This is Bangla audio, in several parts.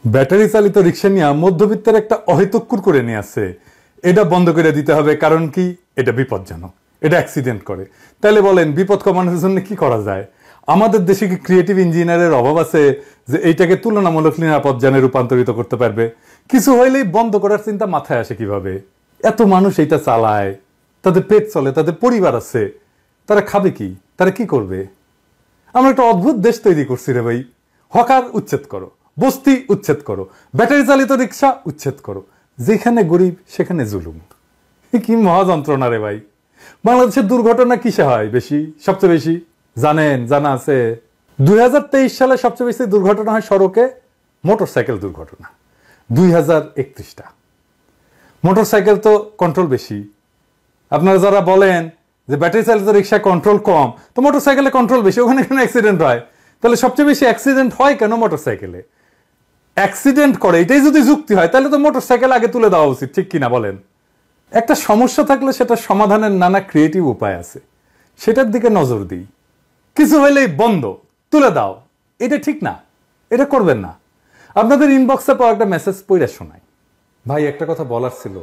ব্যাটারি চালিত রিক্সা নিয়ে মধ্যবিত্তের একটা অহেতুক্কুর করে নিয়ে আসছে। এটা বন্ধ করে দিতে হবে, কারণ কি এটা বিপজ্জনক, এটা অ্যাক্সিডেন্ট করে। তাহলে বলেন বিপদ কমানোর জন্য কি করা যায়? আমাদের দেশে কি ক্রিয়েটিভ ইঞ্জিনিয়ারের অভাব আছে যে এইটাকে তুলনামূলক নিরাপদ যানে রূপান্তরিত করতে পারবে? কিছু হইলেই বন্ধ করার চিন্তা মাথায় আসে কিভাবে? এত মানুষ এটা চালায়, তাদের পেট চলে, তাদের পরিবার আছে, তারা খাবে কি, তারা কি করবে? আমরা একটা অদ্ভুত দেশ তৈরি করছি রে ভাই। হকার উচ্ছেদ করো, বস্তি উচ্ছেদ করো, ব্যাটারি চালিত রিক্সা উচ্ছেদ করো, যেখানে গরিব সেখানে জুলুম। কি মহা যন্ত্রণা রে ভাই। বাংলাদেশের দুর্ঘটনা কিসে হয় বেশি, সবচেয়ে বেশি? জানেন? জানা আছে 2023 সালে সবচেয়ে বেশি দুর্ঘটনা হয় সড়কে মোটরসাইকেল দুর্ঘটনা, 2031টা। মোটরসাইকেল তো কন্ট্রোল বেশি। আপনারা যারা বলেন যে ব্যাটারি চালিত রিক্সায় কন্ট্রোল কম, তো মোটরসাইকেলে কন্ট্রোল বেশি, ওখানে কেন অ্যাক্সিডেন্ট হয়? তাহলে সবচেয়ে বেশি অ্যাক্সিডেন্ট হয় কেন মোটরসাইকেলে? অ্যাক্সিডেন্ট করে এটাই যদি যুক্তি হয়, তাহলে তো মোটরসাইকেল আগে তুলে দেওয়া উচিত, ঠিক কিনা বলেন? একটা সমস্যা থাকলে সেটা সমাধানের নানা ক্রিয়েটিভ উপায় আছে, সেটার দিকে নজর দিই। কিছু হইলেই বন্ধ, তুলে দাও, এটা ঠিক না, এটা করবেন না। আপনাদের ইনবক্সে পাওয়া একটা মেসেজ পড়ে শোনাই। ভাই একটা কথা বলার ছিল,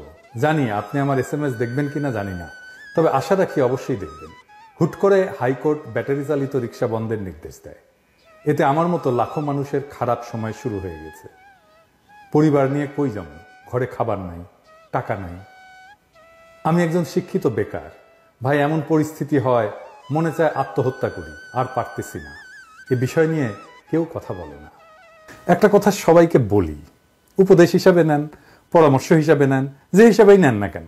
জানি আপনি আমার SMS দেখবেন কিনা জানি না, তবে আশা রাখি অবশ্যই দেখবেন। হুট করে হাইকোর্ট ব্যাটারি চালিত রিক্সা বন্ধের নির্দেশ দেয়। এতে আমার মতো লাখো মানুষের খারাপ সময় শুরু হয়ে গেছে। পরিবার নিয়ে কই যাবো, ঘরে খাবার নাই, টাকা নাই। আমি একজন শিক্ষিত বেকার। ভাই এমন পরিস্থিতি হয় মনে চায় আত্মহত্যা করি, আর পারতেছি না। এ বিষয় নিয়ে কেউ কথা বলে না। একটা কথা সবাইকে বলি, উপদেশ হিসাবে নেন, পরামর্শ হিসাবে নেন, যে হিসাবেই নেন না কেন,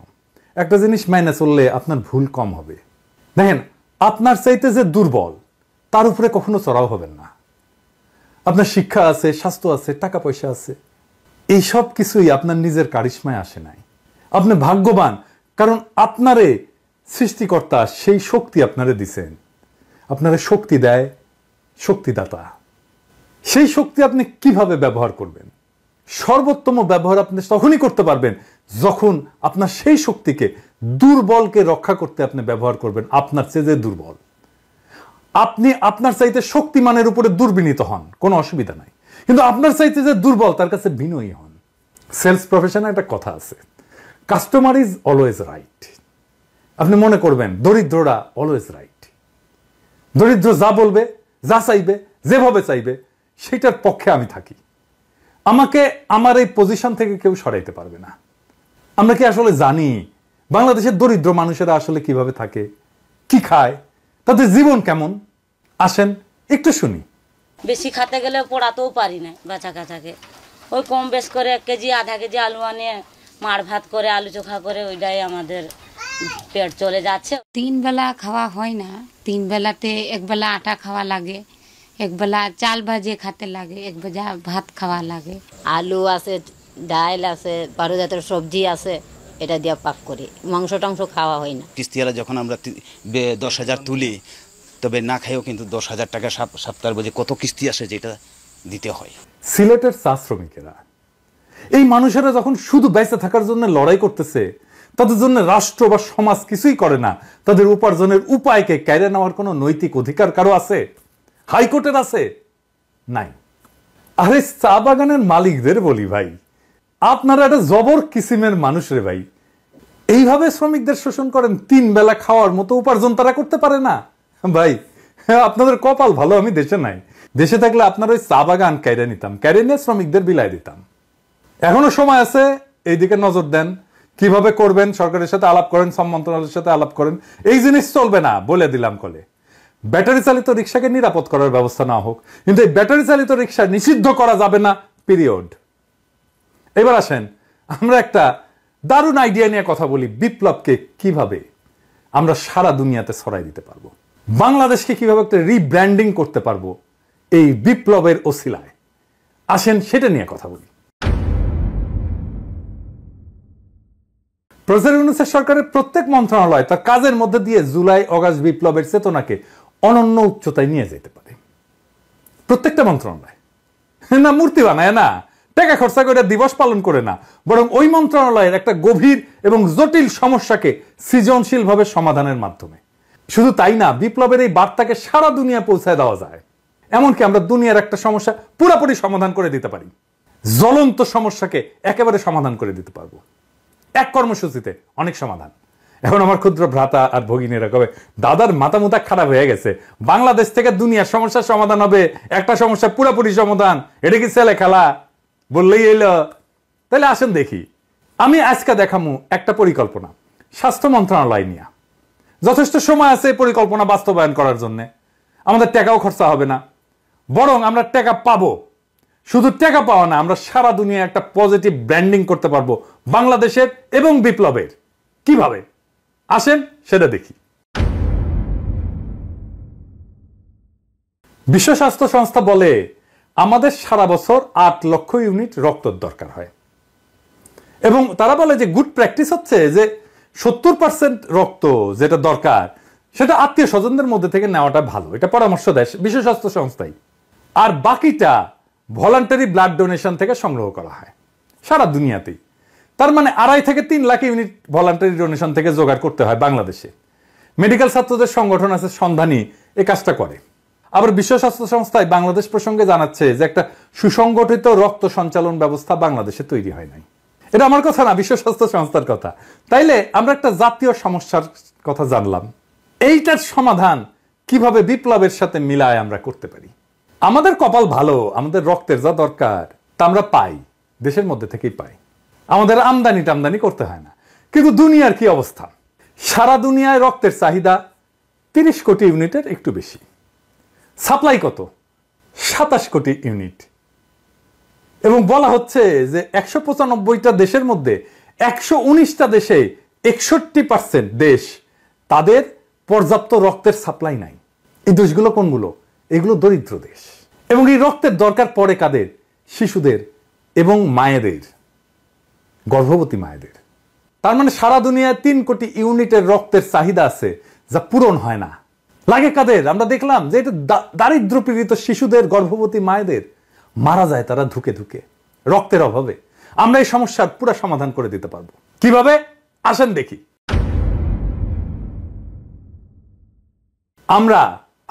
একটা জিনিস মাইনে চললে আপনার ভুল কম হবে। দেখেন, আপনার চাইতে যে দুর্বল তার উপরে কখনো চড়াও হবেন না। আপনার শিক্ষা আছে, স্বাস্থ্য আছে, টাকা পয়সা আছে, এই সব কিছুই আপনার নিজের কারিশমায় আসে নাই। আপনি ভাগ্যবান, কারণ আপনারে সৃষ্টিকর্তা সেই শক্তি আপনারে দিছেন। আপনারে শক্তি দেয় শক্তিদাতা। সেই শক্তি আপনি কিভাবে ব্যবহার করবেন? সর্বোত্তম ব্যবহার আপনি তখনই করতে পারবেন যখন আপনার সেই শক্তিকে, দুর্বলকে রক্ষা করতে আপনি ব্যবহার করবেন। আপনার চেয়ে যে দুর্বল, আপনি আপনার চাইতে শক্তিমানের উপরে দুর্বিনীত হন, কোনো অসুবিধা নাই, কিন্তু আপনার চাইতে যে দুর্বল তার কাছে বিনয়ী হন। সেলস প্রফেশনে একটা কথা আছে, কাস্টমার ইজ অলওয়েজ রাইট। আপনি মনে করবেন দরিদ্ররা অলওয়েজ রাইট। দরিদ্র যা বলবে, যা চাইবে, যেভাবে চাইবে, সেটার পক্ষে আমি থাকি। আমাকে আমার এই পজিশন থেকে কেউ সরাইতে পারবে না। আমরা কি আসলে জানি বাংলাদেশের দরিদ্র মানুষেরা আসলে কিভাবে থাকে, কি খায়, তাদের জীবন কেমন? আসেন একটু শুনি। বেশি খেতে গেলে পড়াতেও পারি না বাচ্চা কাচ্চাকে। ওই কম বেশ করে 1 কেজি আধা কেজি আলু আনিয়ে মার ভাত করে আলু চোখা করে ওইটাই আমাদের পেট চলে যাচ্ছে। 3 বেলা খাওয়া হয় না। 3 বেলাতে 1 বেলা আটা খাওয়া লাগে, 1 বেলা চাল ভাজে খেতে লাগে, 1 বেলা ভাত খাওয়া লাগে। আলু আছে, ডাল আছে, 12 জাতের সবজি আছে, এটা দিয়ে পাক করি। মাংস টাংস খাওয়া হয় না। কিস্তিওয়ালা যখন আমরা 10,000 তুলি, তবে না খাইও কিন্তু 10,000 টাকা সপ্তাহের বোঝে কত কিস্তি আসে যেটা দিতে হয়। সিলেটের চা শ্রমিকেরা, এই মানুষেরা যখন শুধু বেঁচে থাকার জন্য লড়াই করতেছে, তাদের জন্য রাষ্ট্র বা সমাজ কিছুই করে না। তাদের উপার্জনের উপায়কে কেড়ে নেওয়ার কোনো নৈতিক অধিকার কারো আছে? হাইকোর্টের আছে? নাই। আরে চা বাগানের মালিকদের বলি, ভাই আপনারা একটা জবর কিসিমের মানুষ রে ভাই। এইভাবে শ্রমিকদের শোষণ করেন, 3 বেলা খাওয়ার মতো উপার্জন তারা করতে পারে না। ভাই আপনাদের কপাল ভালো, আমি দেশে নাই। দেশে থাকলে আপনার ওই চা বাগান কেড়ে নিতাম, কেড়ে নিয়ে শ্রমিকদের বিলাই দিতাম। এখনো সময় আছে, এইদিকে নজর দেন। কিভাবে করবেন? সরকারের সাথে আলাপ করেন, শ্রম মন্ত্রণালয়ের সাথে আলাপ করেন। এই জিনিস চলবে না, বলে দিলাম কলে। ব্যাটারি চালিত রিক্সাকে নিরাপদ করার ব্যবস্থা না হোক, কিন্তু এই ব্যাটারি চালিত রিক্সা নিষিদ্ধ করা যাবে না, পিরিয়ড। এবার আসেন আমরা একটা দারুণ আইডিয়া নিয়ে কথা বলি। বিপ্লবকে কিভাবে আমরা সারা দুনিয়াতে ছড়াই দিতে পারবো, বাংলাদেশকে কিভাবে একটা রিব্র্যান্ডিং করতে পারবো এই বিপ্লবের ওসিলায়। আসেন সেটা নিয়ে কথা বলি। প্রফেসর ইউনূসের সরকারের প্রত্যেক মন্ত্রণালয় তার কাজের মধ্যে দিয়ে জুলাই অগাস্ট বিপ্লবের চেতনাকে অনন্য উচ্চতায় নিয়ে যেতে পারে। প্রত্যেকটা মন্ত্রণালয় না মূর্তি বানায় না, টাকা খরচা করে দিবস পালন করে না, বরং ওই মন্ত্রণালয়ের একটা গভীর এবং জটিল সমস্যাকে সৃজনশীলভাবে সমাধানের মাধ্যমে। শুধু তাই না, বিপ্লবের এই বার্তাকে সারা দুনিয়া পৌঁছায় দেওয়া যায়। এমনকি আমরা দুনিয়ার একটা সমস্যা পুরোপুরি সমাধান করে দিতে পারি। জ্বলন্ত সমস্যাকে একেবারে সমাধান করে দিতে পারবো এক কর্মসূচিতে, অনেক সমাধান। এখন আমার ক্ষুদ্র ভ্রাতা আর ভগিনীরা কবে দাদার মাথা মুথা খারাপ হয়ে গেছে, বাংলাদেশ থেকে দুনিয়ার সমস্যার সমাধান হবে, একটা সমস্যা পুরোপুরি সমাধান, এটা কি ছেলে খেলা বললেই এলো? তাহলে আসেন দেখি। আমি আজকে দেখামু একটা পরিকল্পনা স্বাস্থ্য মন্ত্রণালয় নিয়ে। যথেষ্ট সময় আছে পরিকল্পনা বাস্তবায়ন করার জন্য, আমাদের টাকাও খরচা হবে না, বরং আমরা টাকা পাবো। শুধু টাকা পাওয়া না, আমরা সারা দুনিয়ায় একটা পজিটিভ ব্র্যান্ডিং করতে পারবো বাংলাদেশের এবং বিপ্লবের। কিভাবে আসেন সেটা দেখি। বিশ্ব স্বাস্থ্য সংস্থা বলে আমাদের সারা বছর 8 লক্ষ ইউনিট রক্তের দরকার হয়, এবং তারা বলে যে গুড প্র্যাকটিস হচ্ছে যে 70% রক্ত যেটা দরকার সেটা আত্মীয় স্বজনদের মধ্যে থেকে নেওয়াটা ভালো, এটা পরামর্শ দেয় বিশ্ব স্বাস্থ্য সংস্থাই। আর বাকিটা ভলান্টারি ব্লাড ডোনেশন থেকে সংগ্রহ করা হয় সারা দুনিয়াতেই। তার মানে 2.5 থেকে 3 লাখ ইউনিট ভলান্টারি ডোনেশন থেকে জোগাড় করতে হয় বাংলাদেশে। মেডিকেল ছাত্রদের সংগঠন আছে সন্ধানী, এই কাজটা করে। আবার বিশ্ব স্বাস্থ্য সংস্থায় বাংলাদেশ প্রসঙ্গে জানাচ্ছে যে একটা সুসংগঠিত রক্ত সঞ্চালন ব্যবস্থা বাংলাদেশে তৈরি হয় নাই। এটা আমার কথা না, বিশ্ব স্বাস্থ্য সংস্থার কথা। তাইলে আমরা একটা জাতীয় সমস্যার কথা জানলাম, এইটার সমাধান কিভাবে বিপ্লবের সাথে মিলায় আমরা করতে পারি। আমাদের কপাল ভালো, আমাদের রক্তের যা দরকার তা আমরা পাই, দেশের মধ্যে থেকেই পাই, আমাদের আমদানি টামদানি করতে হয় না। কিন্তু দুনিয়ার কি অবস্থা? সারা দুনিয়ায় রক্তের চাহিদা 30 কোটি ইউনিটের একটু বেশি, সাপ্লাই কত? 27 কোটি ইউনিট। এবং বলা হচ্ছে যে 195টা দেশের মধ্যে 119টা দেশে 61% দেশ তাদের পর্যাপ্ত রক্তের সাপ্লাই নাই। এই দেশগুলো কোনগুলো? এগুলো দরিদ্র দেশ। এবং এই রক্তের দরকার পড়ে কাদের? শিশুদের এবং মায়েদের, গর্ভবতী মায়েদের। তার মানে সারা দুনিয়ায় 3 কোটি ইউনিটের রক্তের চাহিদা আছে যা পূরণ হয় না। লাগে কাদের? আমরা দেখলাম যে এটা দারিদ্র পীড়িত শিশুদের, গর্ভবতী মায়েদের মারা যায় তারা ধুকে ধুকে রক্তের অভাবে। আমরা এই সমস্যার পুরো সমাধান করে দিতে পারবো। কিভাবে আসেন দেখি। আমরা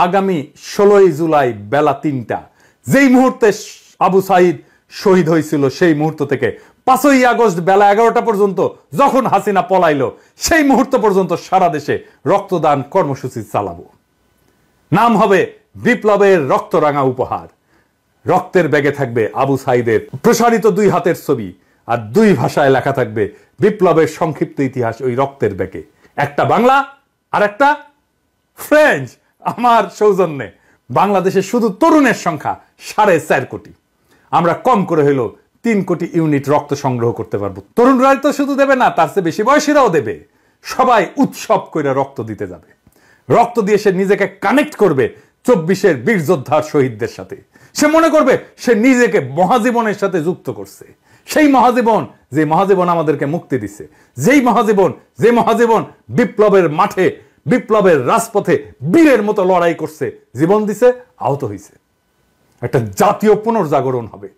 আগামী 16 জুলাই বেলা 3টা, যেই মুহূর্তে আবু সাইদ শহীদ হয়েছিল সেই মুহূর্ত থেকে 5ই আগস্ট বেলা 11টা পর্যন্ত যখন হাসিনা পলাইলো সেই মুহূর্ত পর্যন্ত সারা দেশে রক্তদান কর্মসূচি চালাবো। নাম হবে বিপ্লবের রক্তরাঙা উপহার। রক্তের ব্যাগে থাকবে আবু সাইদের প্রসারিত 2 হাতের ছবি, আর 2 ভাষায় লেখা থাকবে বিপ্লবের সংক্ষিপ্ত ইতিহাস ওই রক্তের ব্যাগে, একটা বাংলা আর একটা ফ্রেঞ্চ। আমার সৌজন্যে বাংলাদেশে শুধু তরুণের সংখ্যা 4.5 কোটি। আমরা কম করে হইলো 3 কোটি ইউনিট রক্ত সংগ্রহ করতে পারবো। তরুণরাই তো শুধু দেবে না, তার চেয়ে বেশি বয়সীরাও দেবে। সবাই উৎসব করে রক্ত দিতে যাবে। রক্ত দিয়ে সে নিজেকে কানেক্ট করবে 24-এর বীর যোদ্ধার শহীদদের সাথে। সে মনে করবে সে নিজেকে মহাজীবনের সাথে যুক্ত করছে। সেই মহাজীবন, যে মহাজীবন আমাদেরকে মুক্তি দিছে, যে মহাজীবন বিপ্লবের মাঠে, বিপ্লবের রাজপথে বীরের মতো লড়াই করছে, জীবন দিছে, আহত হয়েছে। একটা জাতীয় পুনর্জাগরণ হবে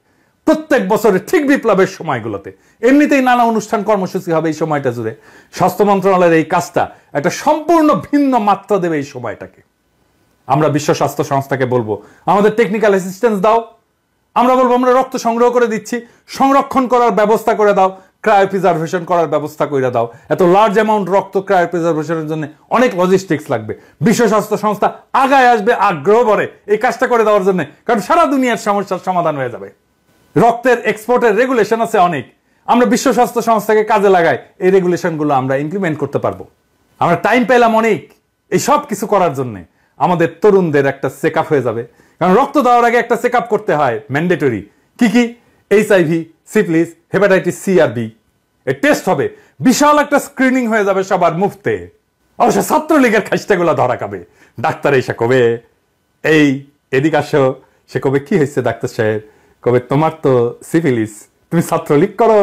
প্রত্যেক বছরে ঠিক বিপ্লবের সময়গুলোতে। এমনিতেই নানা অনুষ্ঠান কর্মসূচি হবে এই সময়টা জুড়ে। স্বাস্থ্য মন্ত্রণালয়ের এই কাজটা একটা সম্পূর্ণ ভিন্ন মাত্রা দেবে এই সময়টাকে। আমরা বিশ্ব স্বাস্থ্য সংস্থাকে বলবো আমাদের টেকনিক্যাল অ্যাসিস্ট্যান্স দাও। আমরা বলবো আমরা রক্ত সংগ্রহ করে দিচ্ছি, সংরক্ষণ করার ব্যবস্থা করে দাও, ক্রায়োপ্রিজার্ভেশন করার ব্যবস্থা করে দাও। এত লার্জ অ্যামাউন্ট রক্ত ক্রায়োপ্রিজার্ভেশনের জন্য অনেক লজিস্টিক্স লাগবে। বিশ্ব স্বাস্থ্য সংস্থা আগায় আসবে আগ্রহ ভরে এই কাজটা করে দেওয়ার জন্য, কারণ সারা দুনিয়ার সমস্যার সমাধান হয়ে যাবে। রক্তের এক্সপোর্টের রেগুলেশন আছে অনেক, আমরা বিশ্ব স্বাস্থ্য সংস্থাকে কাজে লাগাই এই রেগুলেশনগুলো আমরা ইমপ্লিমেন্ট করতে পারবো। আমরা টাইম পেলাম অনেক এই সব কিছু করার জন্য। আমাদের তরুণদের একটা চেক আপ হয়ে যাবে, কারণ রক্ত দেওয়ার আগে একটা চেক আপ করতে হয় ম্যান্ডেটরি। কি কি? HIV, সিফিলিস, হেপাটাইটিস C আর B এর টেস্ট হবে। বিশাল একটা স্ক্রিনিং হয়ে যাবে সবার মুফতে। অবশ্য ছাত্রলীগের খাইস্টাগুলা ধরা খাবে। ডাক্তার এসে কবে এই এদিক আসো, সে কবে কি হয়েছে ডাক্তার সাহেব, কবে তোমার তো সিফিলিস, তুমি ছাত্রলীগ করো।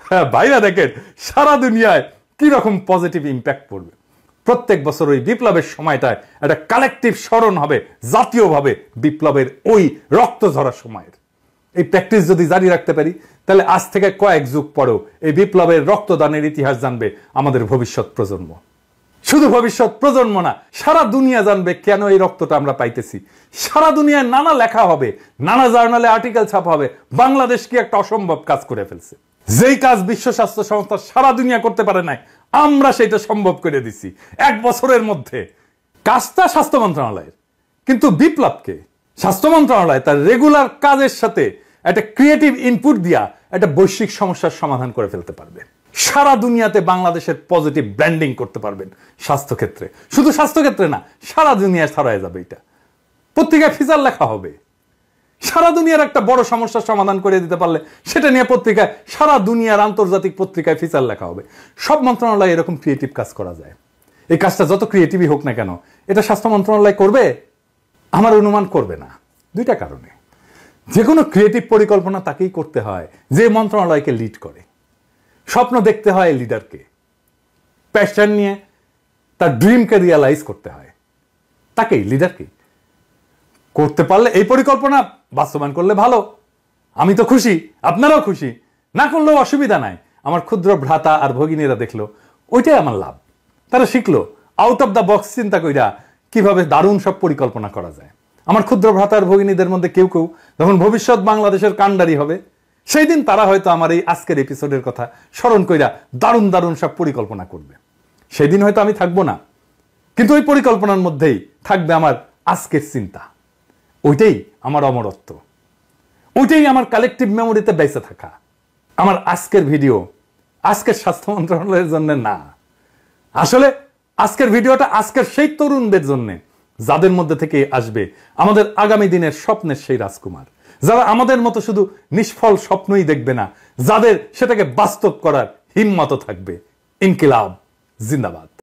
হ্যাঁ ভাইরা, দেখেন সারা দুনিয়ায় কি রকম পজিটিভ ইম্প্যাক্ট পড়বে। প্রত্যেক বছর ওই বিপ্লবের সময়টায় একটা কালেকটিভ স্মরণ হবে জাতীয়ভাবে বিপ্লবের ওই রক্ত ঝরার সময়ের। এই প্র্যাকটিস যদি জারি রাখতে পারি তাহলে আজ থেকে কয়েক যুগ পরেও এই বিপ্লবের রক্তদানের ইতিহাস জানবে আমাদের ভবিষ্যৎ প্রজন্ম। শুধু ভবিষ্যৎ প্রজন্ম না, সারা দুনিয়া জানবে কেন এই রক্তটা আমরা পাইতেছি। সারা দুনিয়ায় নানা লেখা হবে, নানা জার্নালে আর্টিকেল ছাপা হবে, বাংলাদেশ কি একটা অসম্ভব কাজ করে ফেলছে। যেই কাজ বিশ্ব স্বাস্থ্য সংস্থা সারা দুনিয়া করতে পারে নাই, আমরা সেটা সম্ভব করে দিছি 1 বছরের মধ্যে। কাজটা স্বাস্থ্য মন্ত্রণালয়ের, কিন্তু বিপ্লবকে স্বাস্থ্য মন্ত্রণালয় তার রেগুলার কাজের সাথে একটা ক্রিয়েটিভ ইনপুট দিয়া একটা বৈশ্বিক সমস্যার সমাধান করে ফেলতে পারবে। সারা দুনিয়াতে বাংলাদেশের পজিটিভ ব্র্যান্ডিং করতে পারবেন স্বাস্থ্যক্ষেত্রে। শুধু স্বাস্থ্যক্ষেত্রে না, সারা দুনিয়ায় ছড়ায় যাবে এটা। পত্রিকায় ফিচার লেখা হবে। সারা দুনিয়ার একটা বড় সমস্যার সমাধান করে দিতে পারলে সেটা নিয়ে পত্রিকায়, সারা দুনিয়ার আন্তর্জাতিক পত্রিকায় ফিচার লেখা হবে। সব মন্ত্রণালয়ে এরকম ক্রিয়েটিভ কাজ করা যায়। এই কাজটা যত ক্রিয়েটিভই হোক না কেন, এটা স্বাস্থ্য মন্ত্রণালয় করবে? আমার অনুমান করবে না, 2টা কারণে। যে কোনো ক্রিয়েটিভ পরিকল্পনা তাকেই করতে হয় যে মন্ত্রণালয়কে লিড করে। স্বপ্ন দেখতে হয় লিডারকে, প্যাশন নিয়ে তার ড্রিমকে রিয়ালাইজ করতে হয় তাকেই, লিডারকে। করতে পারলে এই পরিকল্পনা বাস্তবায়ন করলে ভালো, আমি তো খুশি, আপনারাও খুশি। না করলেও অসুবিধা নাই। আমার ক্ষুদ্র ভ্রাতা আর ভগিনীরা দেখলো, ওইটাই আমার লাভ। তারা শিখলো আউট অফ দ্য বক্স চিন্তা কইরা কিভাবে দারুণ সব পরিকল্পনা করা যায়। আমার ক্ষুদ্র ভ্রাতা আর ভগিনীদের মধ্যে কেউ কেউ যখন ভবিষ্যৎ বাংলাদেশের কাণ্ডারি হবে, সেই দিন তারা হয়তো আমার এই আজকের এপিসোডের কথা স্মরণ কইরা দারুণ দারুণ সব পরিকল্পনা করবে। সেই দিন হয়তো আমি থাকবো না, কিন্তু ওই পরিকল্পনার মধ্যেই থাকবে আমার আজকের চিন্তা। ওইটাই আমার অমরত্ব, ওইটাই আমার কালেকটিভ মেমোরিতে বেঁচে থাকা। আমার আজকের ভিডিও আজকের স্বাস্থ্য মন্ত্রণালয়ের জন্য না, আসলে আজকের ভিডিওটা আজকের সেই তরুণদের জন্য, যাদের মধ্যে থেকে আসবে আমাদের আগামী দিনের স্বপ্নের সেই রাজকুমার, যারা আমাদের মতো শুধু নিষ্ফল স্বপ্নই দেখবে না, যাদের সেটাকে বাস্তব করার হিম্মত থাকবে। ইনকিলাব জিন্দাবাদ।